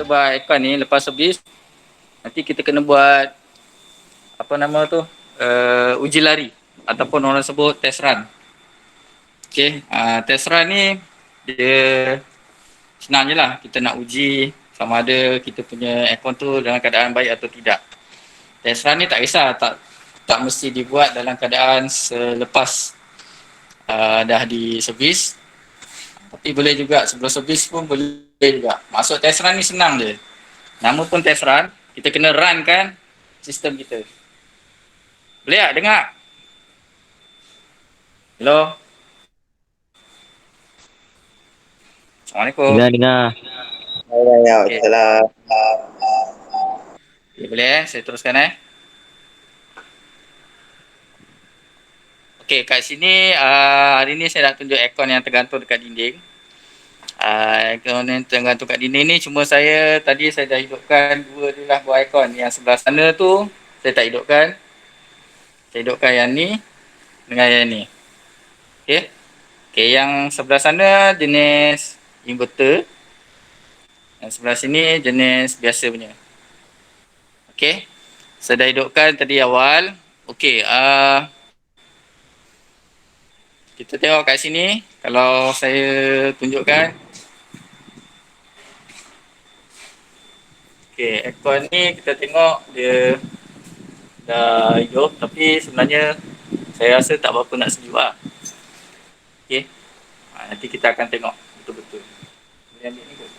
kita buat aircon ni lepas servis, nanti kita kena buat apa nama tu, uji lari ataupun orang sebut test run. Okay, test run ni dia senang je lah, kita nak uji sama ada kita punya aircon tu dalam keadaan baik atau tidak. Test run ni tak kisah, tak mesti dibuat dalam keadaan selepas dah di servis, tapi boleh juga sebelum servis pun boleh juga. Masuk test run ni senang je, nama pun test run, kita kena run kan sistem kita. Boleh tak dengar? Hello? Assalamualaikum. Dengar. Okay. Salam. Okay, boleh saya teruskan Okay, kat sini hari ni saya nak tunjuk aircon yang tergantung dekat dinding. Aircon yang tergantung kat dinding ni cuma tadi saya dah hidupkan dua je lah buah aircon. Yang sebelah sana tu saya tak hidupkan. Saya hidupkan yang ni dengan yang ni. Okay. Okay, yang sebelah sana jenis inverter. Yang sebelah sini jenis biasa punya. Okay. Saya dah hidupkan tadi awal. Okay. Kita tengok kat sini. Kalau saya tunjukkan. Okay, aircon ni kita tengok dia dah hidup. Tapi sebenarnya saya rasa tak berapa nak sejuk lah. Okay. Nanti kita akan tengok betul-betul. Boleh ambil ni kot.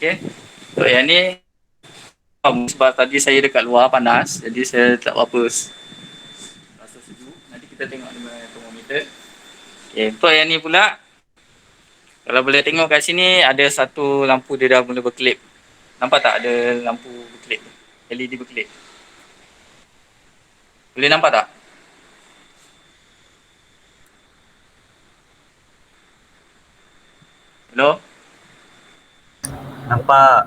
Okay. So yang ni sebab tadi saya dekat luar panas, jadi saya tak apa rasa sejuk. Nanti kita tengok dengan termometer. Okay, untuk yang ni pula, kalau boleh tengok kat sini ada satu lampu dia dah mula berkelip. Nampak tak ada lampu berkelip, LED berkelip? Boleh nampak tak? Hello? Nampak.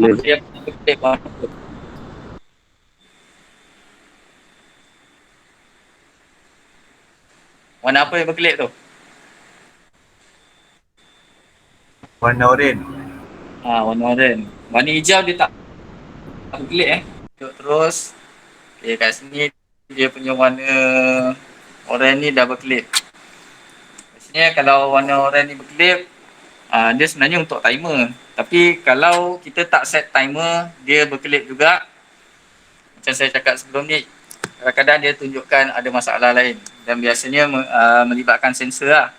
Dia berkelip warna apa? Warna apa yang berkelip tu? Warna oranye. Warna oranye. Warna hijau dia tak berkelip Terus kat sini dia punya warna oranye ni dah berkelip. Biasanya kalau warna oranye ni berkelip, dia sebenarnya untuk timer. Tapi kalau kita tak set timer, dia berkelip juga. Macam saya cakap sebelum ni, kadang-kadang dia tunjukkan ada masalah lain. Dan biasanya melibatkan sensor lah.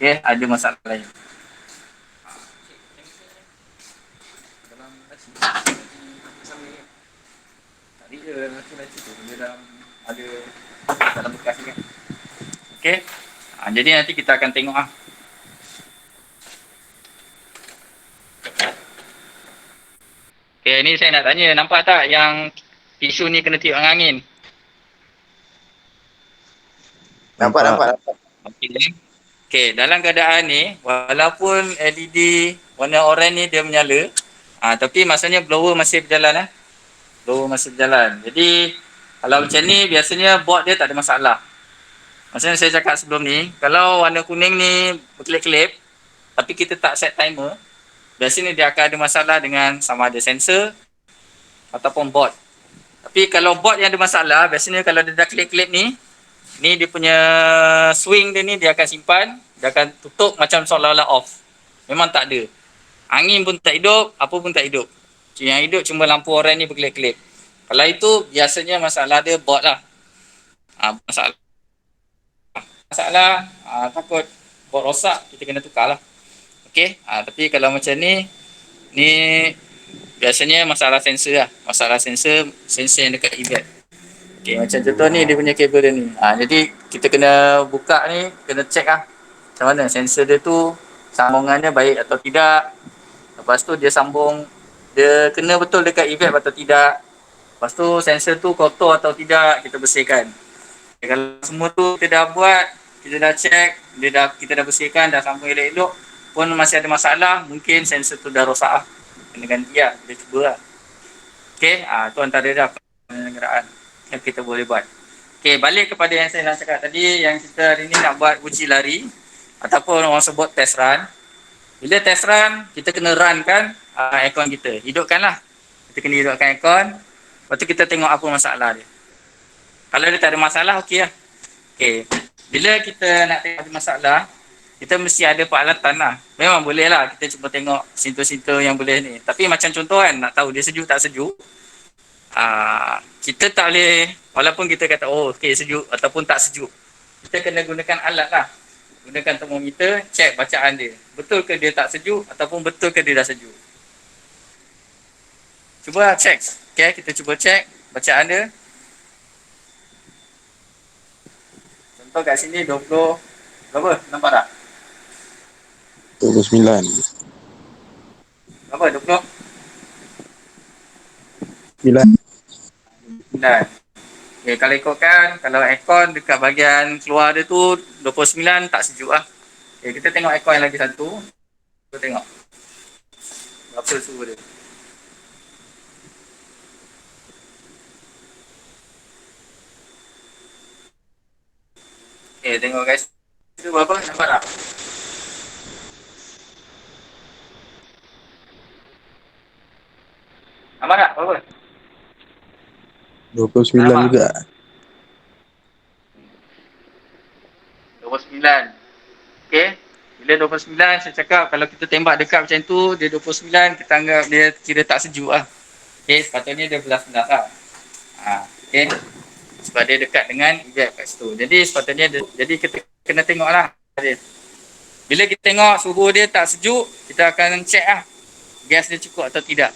Okay, ada masalah lain. Tadi dia laci tu, dia dah ada dalam bekas ni kan. Okay, jadi nanti kita akan tengok lah. Okay, ni saya nak tanya, nampak tak yang tisu ni kena tiup dengan angin? Nampak. Okay, dalam keadaan ni, walaupun LED warna oranye ni dia menyala, tapi maksudnya blower masih berjalan Blower masih berjalan. Jadi, kalau macam ni, biasanya board dia tak ada masalah. Maksudnya saya cakap sebelum ni, kalau warna kuning ni berkelip-kelip, tapi kita tak set timer, biasanya dia akan ada masalah dengan sama ada sensor ataupun board. Tapi kalau board yang ada masalah, biasanya kalau dia dah klip-klip ni dia punya swing dia ni dia akan simpan, dia akan tutup macam seolah-olah off. Memang tak ada. Angin pun tak hidup, apa pun tak hidup. Yang hidup cuma lampu oranye ni berkelip-kelip. Kalau itu biasanya masalah dia board lah. Masalah takut board rosak, kita kena tukar lah. Okay, tapi kalau macam ni biasanya masalah sensor lah. Masalah sensor yang dekat event. Okay, macam contoh ni dia punya kabel dia ni. Jadi kita kena buka ni, kena check lah. Macam mana sensor dia tu sambungannya baik atau tidak. Lepas tu dia sambung, dia kena betul dekat event atau tidak. Lepas tu sensor tu kotor atau tidak, kita bersihkan. Okay, kalau semua tu kita dah buat, kita dah check, kita dah bersihkan, dah sambung elok-elok, pun masih ada masalah, mungkin sensor tu dah rosak lah. Kena ganti lah, kita cuba lah. Okay, tu antara dah penyelenggaraan yang kita boleh buat. Okay, balik kepada yang saya nak cakap tadi, yang kita hari ni nak buat uji lari ataupun orang sebut test run. Bila test run, kita kena runkan aircon kita. Hidupkanlah. Kita kena hidupkan aircon. Lepas tu kita tengok apa masalah dia. Kalau dia tak ada masalah, okey lah. Okay. Bila kita nak tengok ada masalah, kita mesti ada peralatan lah. Memang boleh lah kita cuba tengok sintor-sintor yang boleh ni. Tapi macam contoh kan, nak tahu dia sejuk tak sejuk, kita tak boleh, walaupun kita kata oh okey sejuk ataupun tak sejuk, kita kena gunakan alat lah. Gunakan termometer, cek bacaan dia. Betul ke dia tak sejuk ataupun betul ke dia dah sejuk. Cuba cek. Okay, kita cuba cek bacaan dia. Contoh kat sini 20, berapa? Nampak tak? 29. Berapa? 20? 9. 9. Okay, kalau ikutkan, kalau aircon dekat bahagian keluar dia tu 29 tak sejuk lah. Okay, kita tengok aircon yang lagi satu. Kita tengok berapa suhu dia. Okay, tengok guys. Itu berapa? Nampak tak? Nampak tak? Berapa? 29 Nampak? juga. 29. Okay. Bila 29, saya cakap kalau kita tembak dekat macam tu, dia 29, kita anggap dia kira tak sejuk lah. Okay, sepatutnya dia belas-belas lah. Okay. Sebab dia dekat dengan evap kat situ. Jadi sepatutnya dia, jadi kita kena tengok lah. Bila kita tengok suhu dia tak sejuk, kita akan check lah gas dia cukup atau tidak.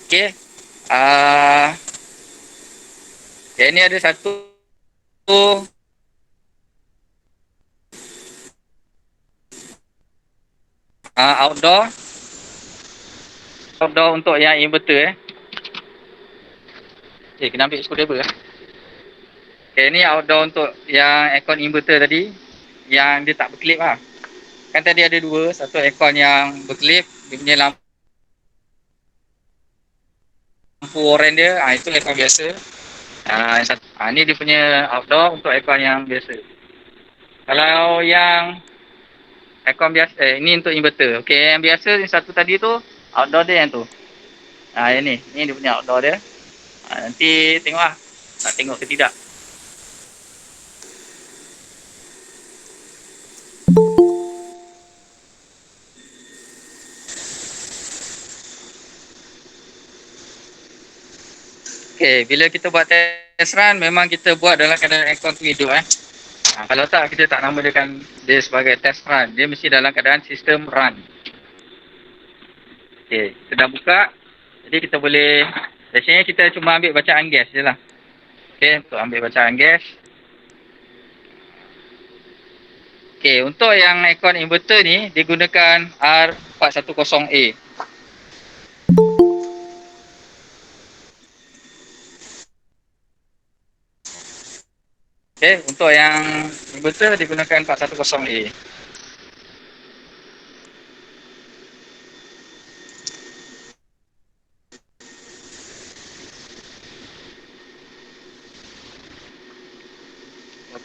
Okay. Yang ni ada satu outdoor untuk yang inverter kena ambil screwdriver Okay, ni outdoor untuk yang aircon inverter tadi yang dia tak berkelip lah. Kan tadi ada dua, satu aircon yang berkelip, dia punya lampu oren dia, itu aircon biasa. Ni dia punya outdoor untuk aircon yang biasa. Kalau yang aircon biasa, ini untuk inverter. Okay, yang biasa yang satu tadi tu, outdoor dia yang tu. Yang ni dia punya outdoor dia. Nanti tengoklah, nak tengok ke tidak. Okay, bila kita buat test run, memang kita buat dalam keadaan aircon tu hidup kalau tak, kita tak namakan dia sebagai test run. Dia mesti dalam keadaan sistem run. Okay, kita dah buka. Jadi kita boleh, biasanya kita cuma ambil bacaan gas je lah. Okay, untuk ambil bacaan gas. Okay, untuk yang aircon inverter ni, dia gunakan R410A. Okay, untuk yang inverter digunakan 410A.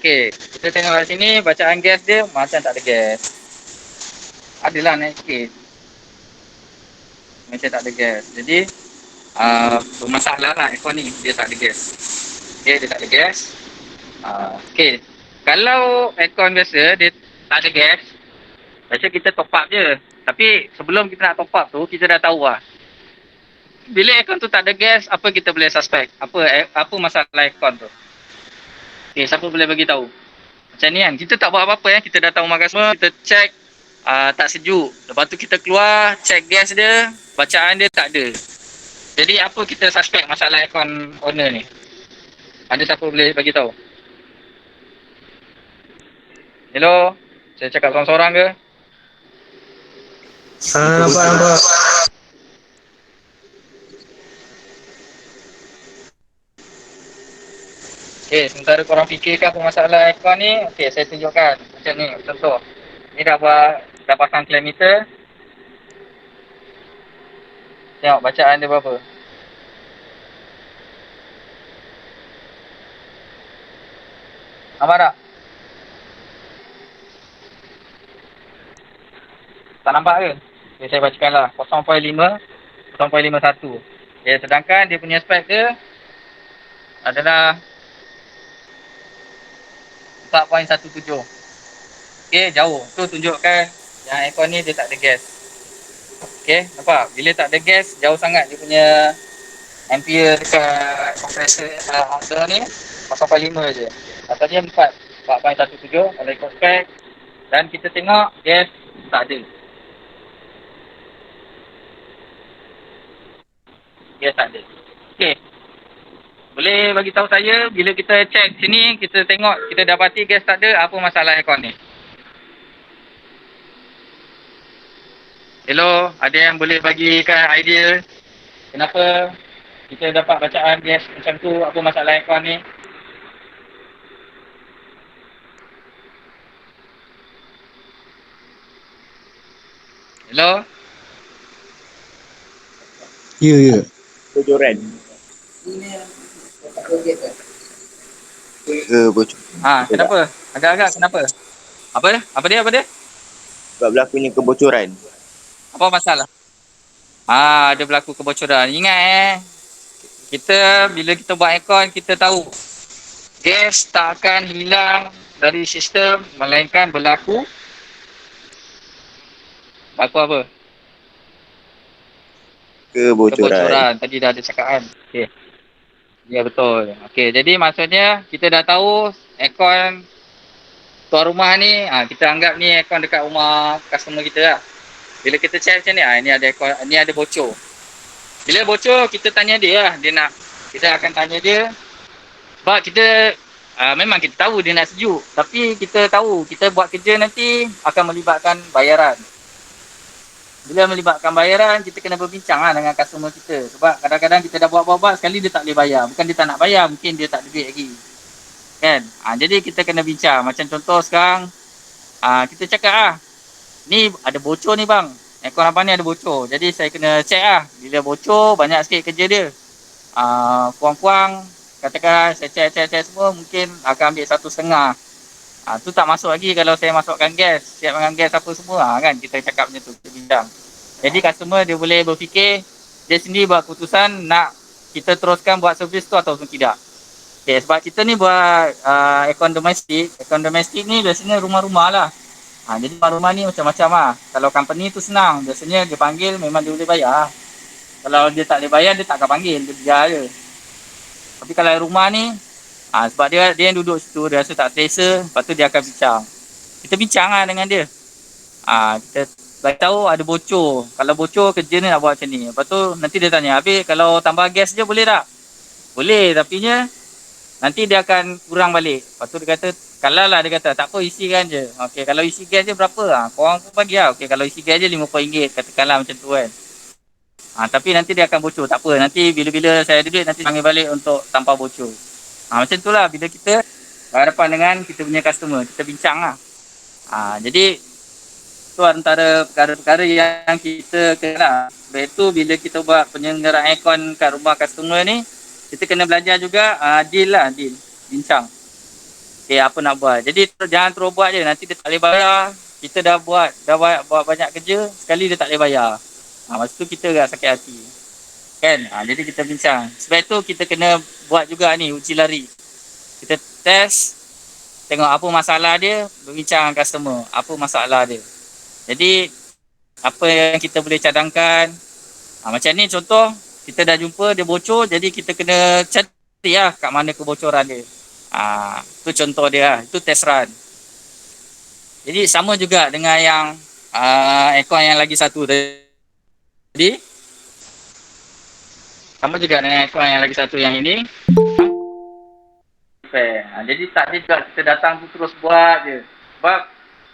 Okay, kita tengok kat sini bacaan gas dia macam tak ada gas. Adalah naik sikit. Macam tak ada gas. Jadi, bermasalah lah aircon ni, dia tak ada gas. Okay, dia tak ada gas. Okay, kalau aircon biasa dia tak ada gas, biasa kita top up je. Tapi sebelum kita nak top up tu, kita dah tahu lah. Bila aircon tu tak ada gas, apa kita boleh suspect? Apa masalah aircon tu? Okay, siapa boleh bagi tahu? Macam ni kan, kita tak buat apa-apa kita dah tahu makan semua, kita check tak sejuk. Lepas tu kita keluar, check gas dia, bacaan dia tak ada. Jadi apa kita suspect masalah aircon owner ni? Ada siapa boleh bagi tahu? Hello? Saya cakap seorang-seorang ke? Nampak. Okay, sementara korang fikirkan apa masalah aircon ni, okay, saya tunjukkan. Macam ni, contoh. Ni dah pasang clam meter. Tengok bacaan dia berapa. Nampak tak? Tak nampak ke? Okay, saya bacakan lah. 0.5, 0.51. Okay, sedangkan dia punya spek dia adalah 4.17. Okay, jauh. Tu tunjukkan yang aircon ni dia tak ada gas. Okay, nampak? Bila tak ada gas, jauh sangat dia punya ampere dekat kompresor Honda ni 0.5 je. Asalnya 4.17 kalau ikut spek. Dan kita tengok gas tak ada. Gas tak ada. Okay. Boleh bagi tahu saya bila kita cek sini, kita tengok, kita dapati gas tak ada, apa masalah aircon ni? Hello, ada yang boleh bagikan idea kenapa kita dapat bacaan gas macam tu, apa masalah aircon ni? Hello? Ya. Bocoran. Bocor. Kenapa? Agak-agak kenapa? Apa dia? Apa dia? Sebab berlakunya kebocoran. Apa masalah? Ada berlaku kebocoran. Ingat kita bila kita buat aircon, kita tahu gas tak akan hilang dari sistem melainkan berlaku apa? Kebocoran. Tadi dah ada cakap kan? Okey. Ya betul. Okey, jadi maksudnya kita dah tahu aircon tuan rumah ni, kita anggap ni aircon dekat rumah customer kita lah. Bila kita check macam ni, ini ada aircon, ni ada bocor. Bila bocor, kita tanya dia lah, kita akan tanya dia. Sebab kita memang kita tahu dia nak sejuk, tapi kita tahu kita buat kerja nanti akan melibatkan bayaran. Bila melibatkan bayaran, kita kena berbincang lah dengan customer kita. Sebab kadang-kadang kita dah buat-buat, sekali dia tak boleh bayar. Bukan dia tak nak bayar, mungkin dia tak ada duit lagi. Kan? Jadi kita kena bincang. Macam contoh sekarang, kita cakap lah, ni ada bocor ni bang. Aircon abang ni ada bocor. Jadi saya kena check lah. Bila bocor, banyak sikit kerja dia. Kurang-kurang, katakan saya check semua, mungkin akan ambil 1,5. Tu tak masuk lagi kalau saya masukkan gas, siapkan gas apa semua kan, kita cakap macam tu, kita bincang. Jadi customer dia boleh berfikir, dia sendiri buat keputusan nak kita teruskan buat servis tu ataupun tidak. Okay, sebab kita ni buat aircon domestik ni biasanya rumah-rumah lah. Jadi rumah-rumah ni macam-macam lah. Kalau company tu senang, biasanya dia panggil memang dia boleh bayar. Kalau dia tak boleh bayar, dia tak akan panggil, dia biar je. Tapi kalau rumah ni, sebab dia yang duduk situ, dia rasa tak selesa, lepas tu dia akan bincang. Kita bincang lah dengan dia. Kita bagi tahu ada bocor. Kalau bocor, kerja ni nak buat macam ni. Lepas tu nanti dia tanya, habis kalau tambah gas je boleh tak? Boleh, tapi nanti dia akan kurang balik. Lepas tu dia kata, kalau lah dia kata, tak apa isikan je. Okey, kalau isi gas je berapa? Korang pun bagi lah. Okey, kalau isi gas je RM50, katakanlah macam tu kan. Tapi nanti dia akan bocor, tak apa. Nanti bila-bila saya ada duit, nanti panggil balik untuk tanpa bocor. Macam itulah bila kita berhadapan dengan kita punya customer, kita bincang lah. Jadi itu antara perkara-perkara yang kita kena. Sebab itu bila kita buat penyelenggaraan aircon kat rumah customer ni, kita kena belajar juga deal. Bincang. Okay, apa nak buat. Jadi jangan terus buat je, nanti dia tak boleh bayar. Kita dah buat banyak kerja, sekali dia tak boleh bayar. Masa tu kita agak sakit hati. Kan? Jadi kita bincang. Sebab itu kita kena buat juga ni, uji lari. Kita test, tengok apa masalah dia, berbincang dengan customer, apa masalah dia. Jadi, apa yang kita boleh cadangkan. Macam ni contoh, kita dah jumpa, dia bocor, jadi kita kena cari lah kat mana kebocoran dia. Itu contoh dia lah, itu test run. Jadi, sama juga dengan yang aircon yang lagi satu tadi. Sama juga dengan aircon yang lagi satu yang ini. Jadi tak ada juga kita datang tu terus buat je. Sebab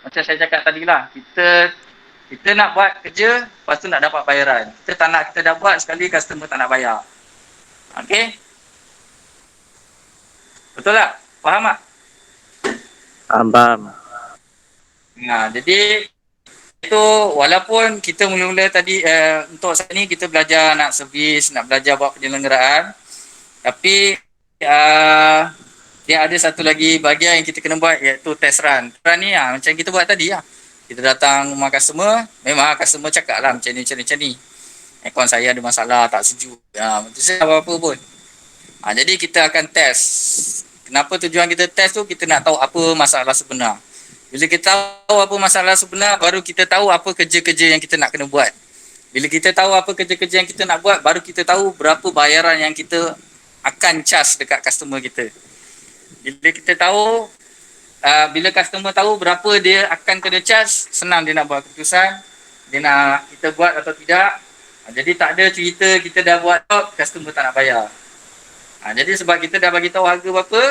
macam saya cakap tadi lah, kita nak buat kerja, lepas tu nak dapat bayaran. Kita tak nak kita dah buat sekali customer tak nak bayar. Okey? Betul tak? Faham tak? Faham. Jadi itu walaupun kita mula-mula tadi untuk saat ni kita belajar nak servis, nak belajar buat penyelenggaraan, tapi dia ada satu lagi bahagian yang kita kena buat iaitu test run. Run ni macam kita buat tadi lah. Kita datang rumah customer, memang customer cakap lah macam ni. Aircon saya ada masalah, tak sejuk. Itu saya apa-apa pun. Jadi kita akan test. Kenapa tujuan kita test tu? Kita nak tahu apa masalah sebenar. Bila kita tahu apa masalah sebenar, baru kita tahu apa kerja-kerja yang kita nak kena buat. Bila kita tahu apa kerja-kerja yang kita nak buat, baru kita tahu berapa bayaran yang kita akan charge dekat customer kita. Bila kita tahu, bila customer tahu berapa dia akan kena charge, senang dia nak buat keputusan. Dia nak kita buat atau tidak. Jadi tak ada cerita kita dah buat job, customer tak nak bayar. Jadi sebab kita dah bagi tahu harga berapa,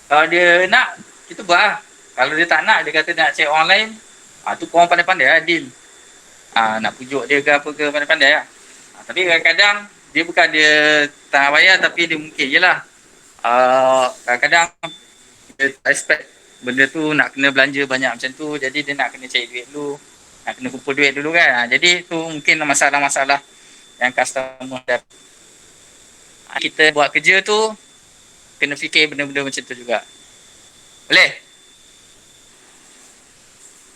kalau dia nak, kita buat lah. Kalau dia tak nak, dia kata nak check online, tu korang pandai-pandai lah deal. Nak pujuk dia ke apa ke, pandai-pandai lah. Tapi kadang-kadang, dia bukan dia tak nak bayar, tapi dia mungkin je lah. Kadang-kadang, dia tak expect benda tu nak kena belanja banyak macam tu, jadi dia nak kena cari duit dulu, nak kena kumpul duit dulu kan. Jadi tu mungkin masalah-masalah yang customer ada. Kita buat kerja tu, kena fikir benda-benda macam tu juga. Boleh?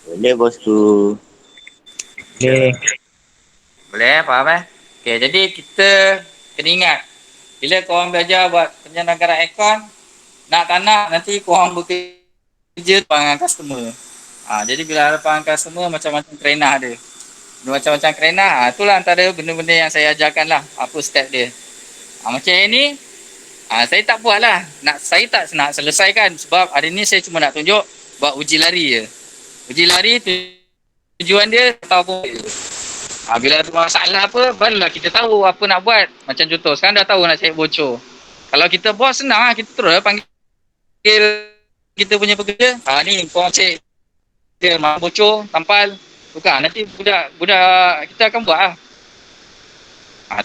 Boleh bos tu. Boleh, faham Okay, jadi kita kena ingat, bila korang belajar buat penjanagaraan aircon, nak tak nak nanti korang bekerja dengan customer. Jadi bila hadapan customer, macam-macam kerenah dia. Macam-macam kerenah, itulah antara benda-benda yang saya ajarkan lah, apa step dia. Macam yang ni, saya tak buat lah. Saya tak nak selesaikan sebab hari ni saya cuma nak tunjuk buat uji lari je. Uji lari tujuan dia tahu apa. Bila ada masalah apa, barulah kita tahu apa nak buat. Macam contoh, sekarang dah tahu nak cari bocor. Kalau kita buat senang lah, kita terus panggil kita punya pekerja. Ni korang cek dia mana bocor, tampal, tukar. Nanti budak kita akan buat lah.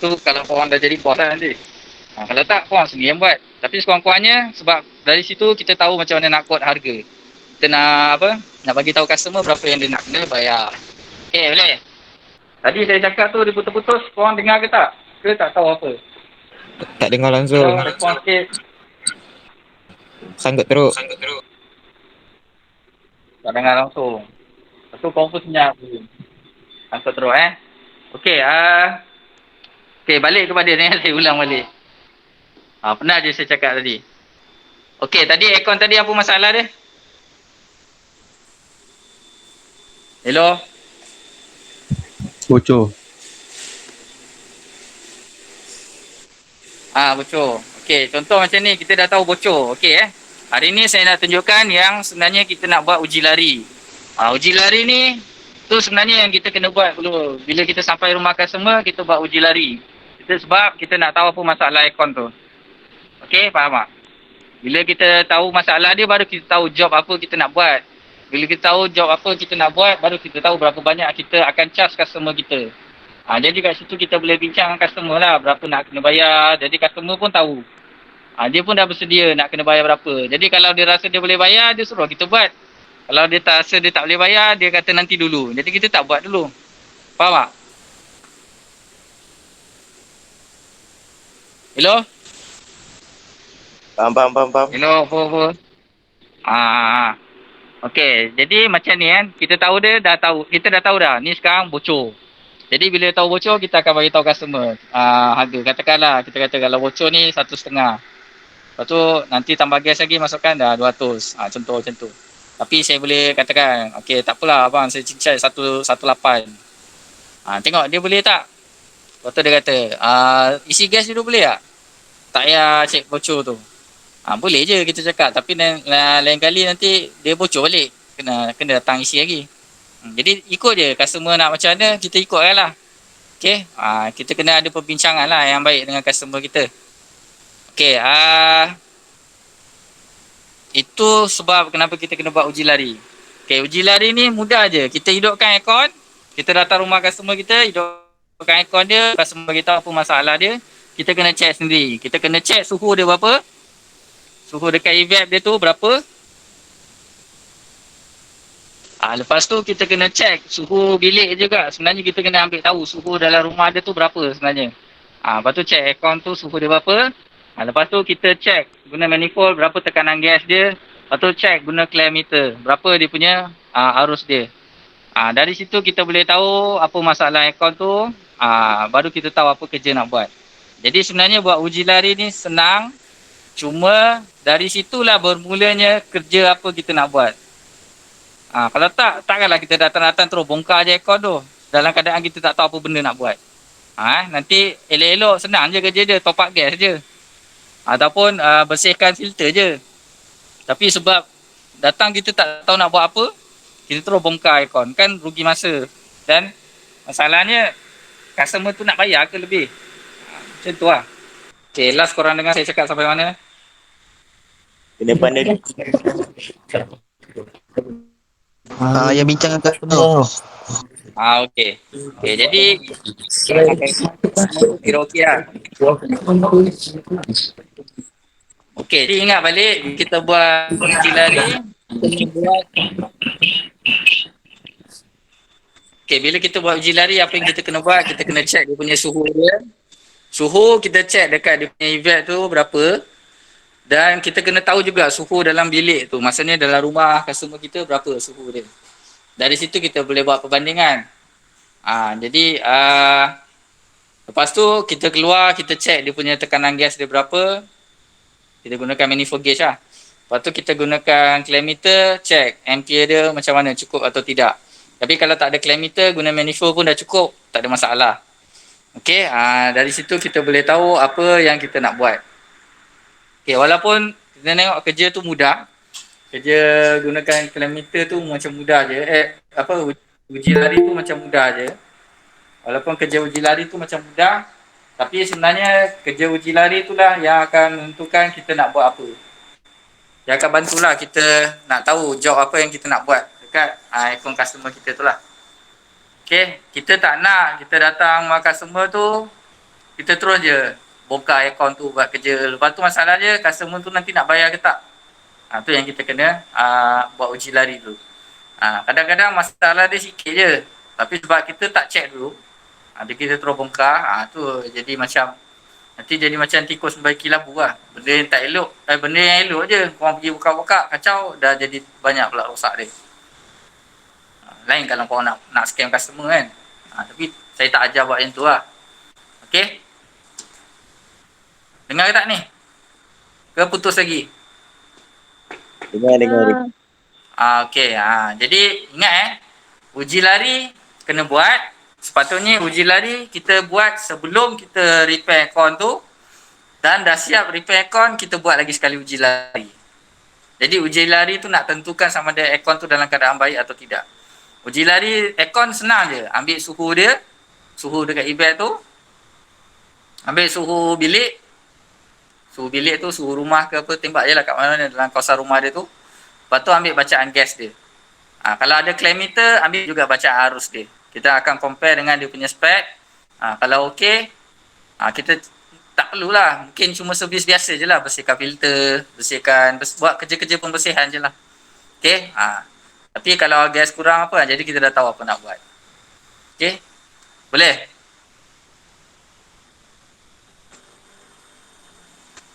Tu kalau korang dah jadi bos lah nanti. Kalau tak, korang sendiri yang buat. Tapi sekurang-kurangnya, sebab dari situ kita tahu macam mana nak quote harga. Kita nak nak bagi tahu customer berapa yang dia nak kena bayar. Okay, boleh? Tadi saya cakap tu dia putus-putus, korang dengar ke tak? Ke tak tahu apa? Tak dengar langsung. Respon sikit. Sanggut teruk. Tak dengar langsung. Lepas tu korang pun senyap dulu. Sangkut teruk Okay, okay, balik kepada ni, saya ulang balik. Pernah je saya cakap tadi. Okay, tadi aircon tadi apa masalah dia? Hello? Bocor. Bocor. Okay, contoh macam ni, kita dah tahu bocor. Okay Hari ni saya nak tunjukkan yang sebenarnya kita nak buat uji lari. Uji lari ni, tu sebenarnya yang kita kena buat dulu. Bila kita sampai rumah customer, kita buat uji lari. Sebab kita nak tahu apa masalah aircon tu. Okay, faham tak? Bila kita tahu masalah dia, baru kita tahu job apa kita nak buat. Bila kita tahu job apa kita nak buat, baru kita tahu berapa banyak kita akan charge customer kita. Jadi kat situ kita boleh bincang dengan customer lah, berapa nak kena bayar. Jadi customer pun tahu. Dia pun dah bersedia nak kena bayar berapa. Jadi kalau dia rasa dia boleh bayar, dia suruh kita buat. Kalau dia tak rasa dia tak boleh bayar, dia kata nanti dulu. Jadi kita tak buat dulu. Faham tak? Hello? Faham. Hello, apa? Okey, jadi macam ni kan, kita tahu kita dah tahu dah, ni sekarang bocor. Jadi bila tahu bocor, kita akan bagi tahu customer harga. Katakanlah, kita kata kalau bocor ni 1.5. Lepas tu nanti tambah gas lagi masukkan dah 200. Contoh macam tu. Tapi saya boleh katakan, okey tak apalah abang, saya cincai 118. Tengok dia boleh tak? Lepas tu dia kata, isi gas dulu boleh tak? Tak payah cek bocor tu. Boleh je kita cakap, tapi lain kali nanti dia bocor balik. Kena datang isi lagi. Jadi ikut je, customer nak macam mana, kita ikutkan lah. Okay, kita kena ada perbincangan lah yang baik dengan customer kita. Okay, itu sebab kenapa kita kena buat uji lari. Okay, uji lari ni mudah je. Kita hidupkan aircon, kita datang rumah customer kita, hidupkan aircon dia, customer beritahu apa masalah dia, kita kena check sendiri. Kita kena check suhu dia berapa, suhu dekat evap dia tu berapa. Lepas tu kita kena check suhu bilik juga. Sebenarnya kita kena ambil tahu suhu dalam rumah dia tu berapa sebenarnya. Lepas tu check aircon tu suhu dia berapa. Lepas tu kita check guna manifold berapa tekanan gas dia. Lepas tu check guna clear meter berapa dia punya arus dia. Dari situ kita boleh tahu apa masalah aircon tu. Baru kita tahu apa kerja nak buat. Jadi sebenarnya buat uji lari ni senang. Cuma dari situlah bermulanya kerja apa kita nak buat. Kalau takkanlah kita datang-datang terus bongkar je aircon tu. Dalam keadaan kita tak tahu apa benda nak buat. Nanti elok-elok senang je kerja dia, top up gas je. Ataupun bersihkan filter je. Tapi sebab datang kita tak tahu nak buat apa, kita terus bongkar aircon. Kan rugi masa. Dan masalahnya, customer tu nak bayar ke lebih? Macam tu lah. Okay, last korang dengar saya cakap sampai mana? Kena pandai. Yang bincang dengan customer. Okay. Okay, jadi kira okey lah. Okay, jadi ingat balik kita buat uji lari. Okay, bila kita buat uji lari, apa yang kita kena buat? Kita kena check dia punya suhu dia. Suhu kita check dekat dia punya event tu berapa. Dan kita kena tahu juga suhu dalam bilik tu. Maksudnya dalam rumah customer kita berapa suhu dia. Dari situ kita boleh buat perbandingan. Jadi lepas tu kita keluar, kita check dia punya tekanan gas dia berapa. Kita gunakan manifold gauge lah. Lepas tu kita gunakan clear meter, check ampere dia macam mana, cukup atau tidak. Tapi kalau tak ada clear meter, guna manifold pun dah cukup, tak ada masalah. Okay, dari situ kita boleh tahu apa yang kita nak buat. Okay, walaupun kita tengok kerja tu mudah, kerja gunakan clear meter tu macam mudah je. Uji lari tu macam mudah je. Walaupun kerja uji lari tu macam mudah, tapi sebenarnya kerja uji lari itulah yang akan menentukan kita nak buat apa. Yang akan bantulah kita nak tahu job apa yang kita nak buat dekat aircon customer kita tu lah. Okay, kita tak nak kita datang sama customer tu, kita terus je bongkar aircon tu buat kerja. Lepas tu masalahnya customer tu nanti nak bayar ke tak? Tu yang kita kena buat uji lari dulu. Kadang-kadang masalah dia sikit je. Tapi sebab kita tak check dulu, dia kita terus bongkar, tu jadi macam nanti jadi macam tikus membaiki labu lah. Benda yang tak elok, benda yang elok je korang pergi buka-buka, kacau, dah jadi banyak pula rosak dia. Lain kalau korang nak scam customer kan. Tapi saya tak ajar buat yang tu lah. Okay, dengar ke tak ni? Ke putus lagi? Dengar. Okay, jadi ingat uji lari kena buat. Sepatutnya uji lari kita buat sebelum kita repair aircon tu, dan dah siap repair aircon, kita buat lagi sekali uji lari. Jadi uji lari tu nak tentukan sama ada aircon tu dalam keadaan baik atau tidak. Uji lari aircon senang je. Ambil suhu dia, suhu dekat event tu, ambil suhu bilik. Suhu bilik tu, suhu rumah ke apa, tembak je lah kat mana dalam kawasan rumah dia tu. Lepas tu ambil bacaan gas dia. Kalau ada clear meter, ambil juga bacaan arus dia. Kita akan compare dengan dia punya spek. Kalau okey, kita tak perlulah. Mungkin cuma servis biasa je lah. Bersihkan filter, buat kerja-kerja pembersihan je lah. Okey. Tapi kalau gas kurang apa, jadi kita dah tahu apa nak buat. Okey. Boleh?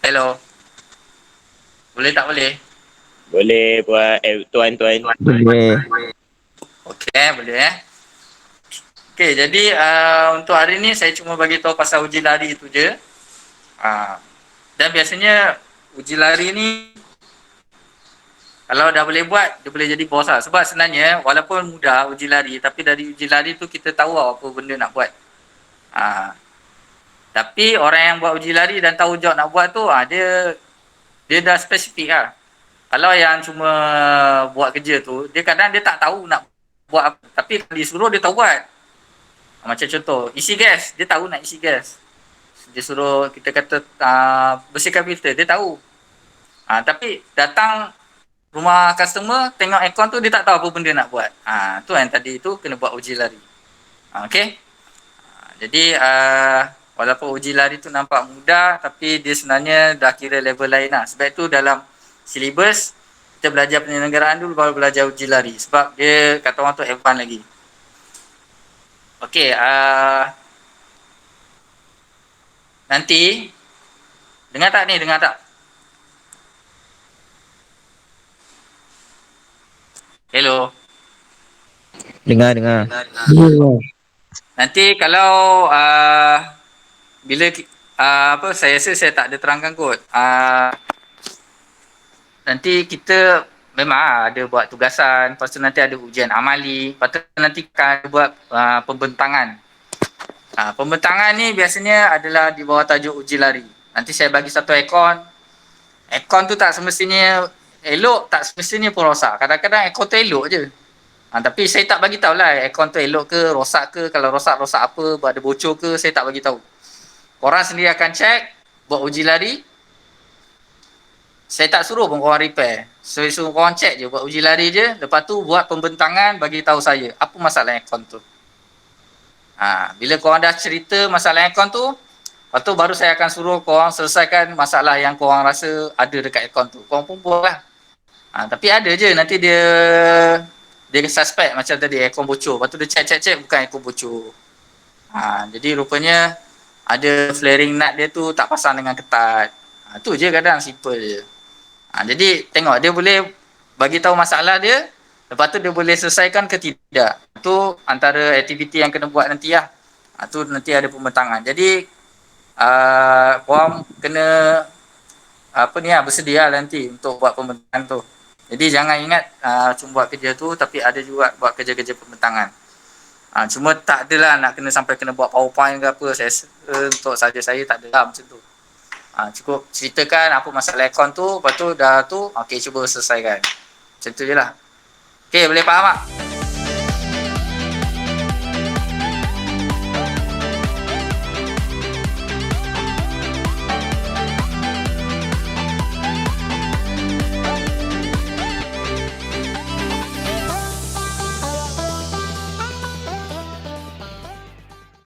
Hello. Boleh tak boleh? Boleh buat tuan-tuan. Boleh. Okey, boleh Okey, jadi untuk hari ni saya cuma bagi tahu pasal uji lari itu je. Dan biasanya uji lari ni kalau dah boleh buat, dia boleh jadi bos lah. Sebab sebenarnya walaupun mudah uji lari, tapi dari uji lari tu kita tahu apa benda nak buat. Tapi orang yang buat uji lari dan tahu job nak buat tu, dia dah spesifik lah. Kalau yang cuma buat kerja tu, dia kadang dia tak tahu nak buat apa. Tapi kalau disuruh dia tahu buat. Macam contoh, isi gas, dia tahu nak isi gas. Dia suruh kita kata bersihkan filter, dia tahu. Tapi datang rumah customer, tengok aircon tu, dia tak tahu apa benda nak buat. Tu yang tadi tu kena buat uji lari. Okay. Jadi walaupun uji lari tu nampak mudah, tapi dia sebenarnya dah kira level lain lah. Sebab itu dalam silibus, kita belajar penyelenggaraan dulu baru belajar uji lari. Sebab dia kata orang tu advance lagi. Okey, nanti Dengar tak ni? Dengar tak? Hello. Dengar. Nanti kalau bila apa saya rasa saya tak ada terangkan kot. Nanti kita memang ada buat tugasan, lepas tu nanti ada ujian amali, lepas tu nanti akan buat pembentangan. Pembentangan ni biasanya adalah di bawah tajuk uji lari. Nanti saya bagi satu aircon. Aircon tu tak semestinya elok, tak semestinya pun rosak. Kadang-kadang aircon tu elok je. Tapi saya tak bagi tahu lah aircon tu elok ke, rosak ke, kalau rosak apa, ada bocor ke, saya tak bagi tahu. Korang sendiri akan cek, buat uji lari. Saya tak suruh pun korang repair. Saya suruh korang cek je, buat uji lari je. Lepas tu buat pembentangan, bagi tahu saya apa masalah aircon tu. Bila korang dah cerita masalah aircon tu, lepas tu baru saya akan suruh korang selesaikan masalah yang korang rasa ada dekat aircon tu. Korang pun buat lah. Tapi ada je nanti dia suspect macam tadi aircon bocor. Lepas tu dia cek bukan aircon bocor. Jadi rupanya ada flaring nut dia tu tak pasang dengan ketat. Tu je kadang simple je. Jadi tengok dia boleh bagi tahu masalah dia, lepas tu dia boleh selesaikan ke tidak. Tu antara aktiviti yang kena buat nanti lah. Tu nanti ada pembentangan. Jadi korang kena bersedia nanti untuk buat pembentangan tu. Jadi jangan ingat cuma buat kerja tu, tapi ada juga buat kerja-kerja pembentangan. Cuma tak adalah nak kena sampai kena buat PowerPoint ke apa. Saya untuk saja saya tak ada macam tu. Cukup ceritakan apa masalah aircon tu, lepas tu dah tu, okey cuba selesaikan. Macam tu je lah. Okey, boleh faham tak?